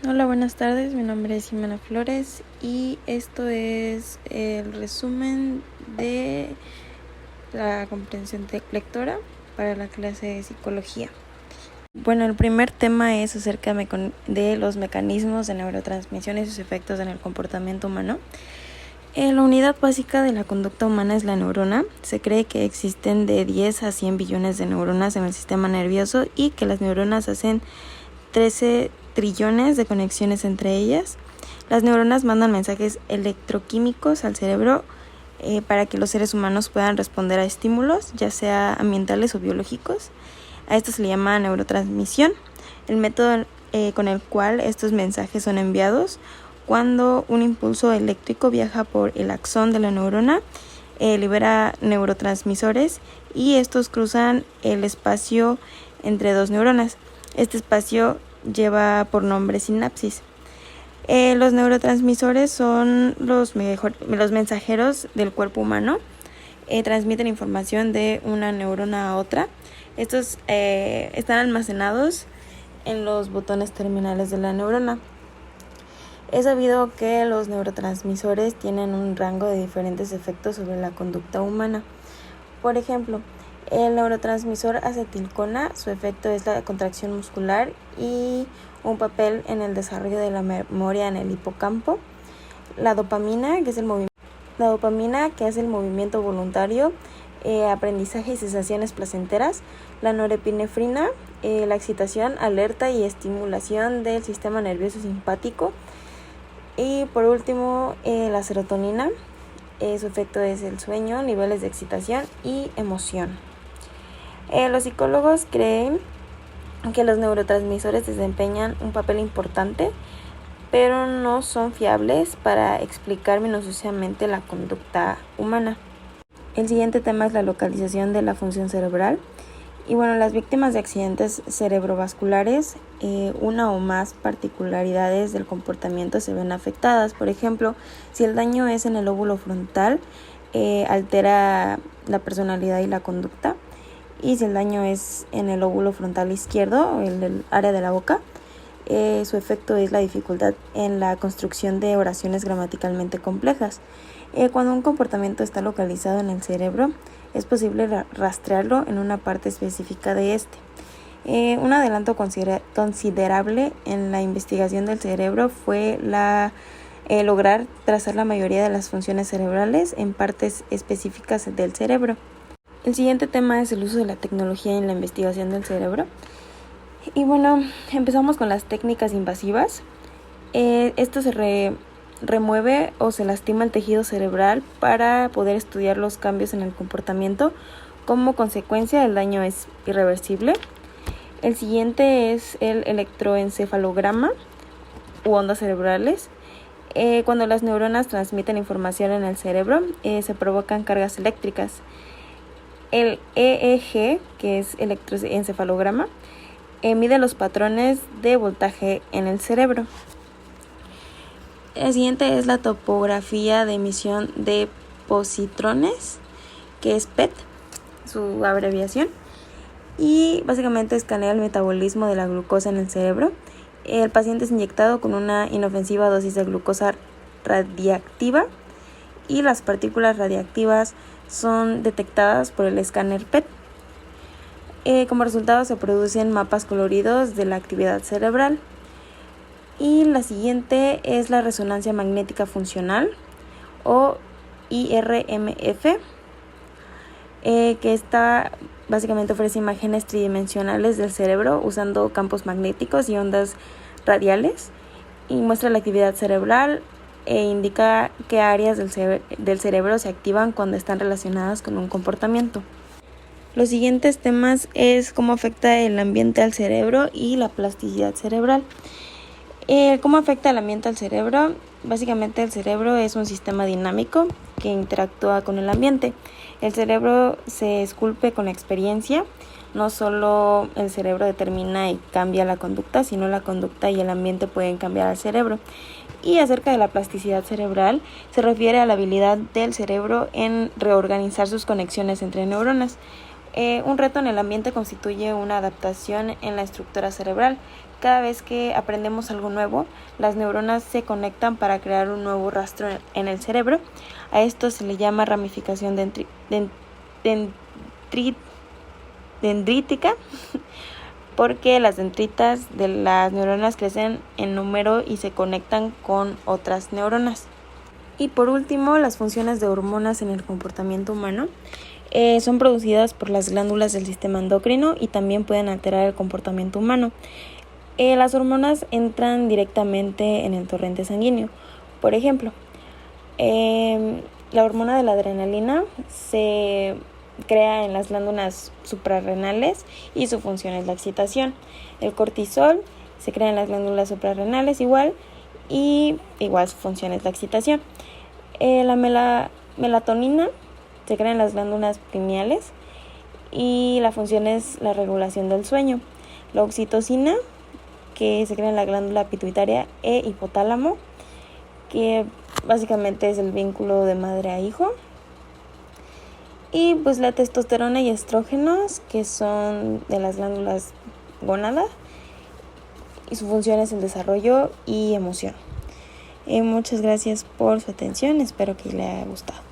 Hola, buenas tardes. Mi nombre es Ximena Flores y esto es el resumen de la comprensión lectora para la clase de psicología. Bueno, el primer tema es acerca de los mecanismos de neurotransmisión y sus efectos en el comportamiento humano. La unidad básica de la conducta humana es la neurona. Se cree que existen de 10 a 100 billones de neuronas en el sistema nervioso y que las neuronas hacen 13 trillones de conexiones entre ellas. Las neuronas mandan mensajes electroquímicos al cerebro para que los seres humanos puedan responder a estímulos, ya sea ambientales o biológicos. A esto se le llama neurotransmisión. El método con el cual estos mensajes son enviados: cuando un impulso eléctrico viaja por el axón de la neurona, libera neurotransmisores y estos cruzan el espacio entre dos neuronas. Este espacio lleva por nombre sinapsis. Los neurotransmisores son los mensajeros del cuerpo humano. Transmiten información de una neurona a otra. Estos están almacenados en los botones terminales de la neurona. Es sabido que los neurotransmisores tienen un rango de diferentes efectos sobre la conducta humana. Por ejemplo, el neurotransmisor acetilcolina, su efecto es la contracción muscular y un papel en el desarrollo de la memoria en el hipocampo. La dopamina, que hace el movimiento voluntario, aprendizaje y sensaciones placenteras. La norepinefrina, la excitación, alerta y estimulación del sistema nervioso simpático. Y por último, la serotonina, su efecto es el sueño, niveles de excitación y emoción. Los psicólogos creen que los neurotransmisores desempeñan un papel importante, pero no son fiables para explicar minuciosamente la conducta humana. El siguiente tema es la localización de la función cerebral. Y bueno, las víctimas de accidentes cerebrovasculares, una o más particularidades del comportamiento se ven afectadas. Por ejemplo, si el daño es en el lóbulo frontal, altera la personalidad y la conducta. Y si el daño es en el lóbulo frontal izquierdo, en el área de la boca, su efecto es la dificultad en la construcción de oraciones gramaticalmente complejas. Cuando un comportamiento está localizado en el cerebro, es posible rastrearlo en una parte específica de este. Un adelanto considerable en la investigación del cerebro fue lograr trazar la mayoría de las funciones cerebrales en partes específicas del cerebro. El siguiente tema es el uso de la tecnología en la investigación del cerebro. Y bueno, empezamos con las técnicas invasivas. Esto se remueve o se lastima el tejido cerebral para poder estudiar los cambios en el comportamiento. Como consecuencia, el daño es irreversible. El siguiente es el electroencefalograma u ondas cerebrales. Cuando las neuronas transmiten información en el cerebro, se provocan cargas eléctricas. El EEG, que es electroencefalograma, mide los patrones de voltaje en el cerebro. El siguiente es la topografía de emisión de positrones, que es PET, su abreviación, y básicamente escanea el metabolismo de la glucosa en el cerebro. El paciente es inyectado con una inofensiva dosis de glucosa radiactiva y las partículas radiactivas son detectadas por el escáner PET. Como resultado se producen mapas coloridos de la actividad cerebral. Y la siguiente es la resonancia magnética funcional o IRMF, que esta básicamente ofrece imágenes tridimensionales del cerebro usando campos magnéticos y ondas radiales y muestra la actividad cerebral e indica qué áreas del cerebro se activan cuando están relacionadas con un comportamiento. Los siguientes temas es cómo afecta el ambiente al cerebro y la plasticidad cerebral. ¿Cómo afecta el ambiente al cerebro? Básicamente el cerebro es un sistema dinámico que interactúa con el ambiente. El cerebro se esculpe con la experiencia. No solo el cerebro determina y cambia la conducta, sino la conducta y el ambiente pueden cambiar al cerebro. Y acerca de la plasticidad cerebral, se refiere a la habilidad del cerebro en reorganizar sus conexiones entre neuronas. Un reto en el ambiente constituye una adaptación en la estructura cerebral. Cada vez que aprendemos algo nuevo, las neuronas se conectan para crear un nuevo rastro en el cerebro. A esto se le llama ramificación dendrítica, porque las dendritas de las neuronas crecen en número y se conectan con otras neuronas. Y por último, las funciones de hormonas en el comportamiento humano son producidas por las glándulas del sistema endocrino y también pueden alterar el comportamiento humano. Las hormonas entran directamente en el torrente sanguíneo. Por ejemplo, la hormona de la adrenalina se crea en las glándulas suprarrenales y su función es la excitación. El cortisol se crea en las glándulas suprarrenales igual y igual su función es la excitación. La melatonina se crea en las glándulas pineales y la función es la regulación del sueño. La oxitocina, que se crea en la glándula pituitaria e hipotálamo, que básicamente es el vínculo de madre a hijo. Y pues la testosterona y estrógenos, que son de las glándulas gónada, y su función es el desarrollo y emoción. Muchas gracias por su atención, espero que le haya gustado.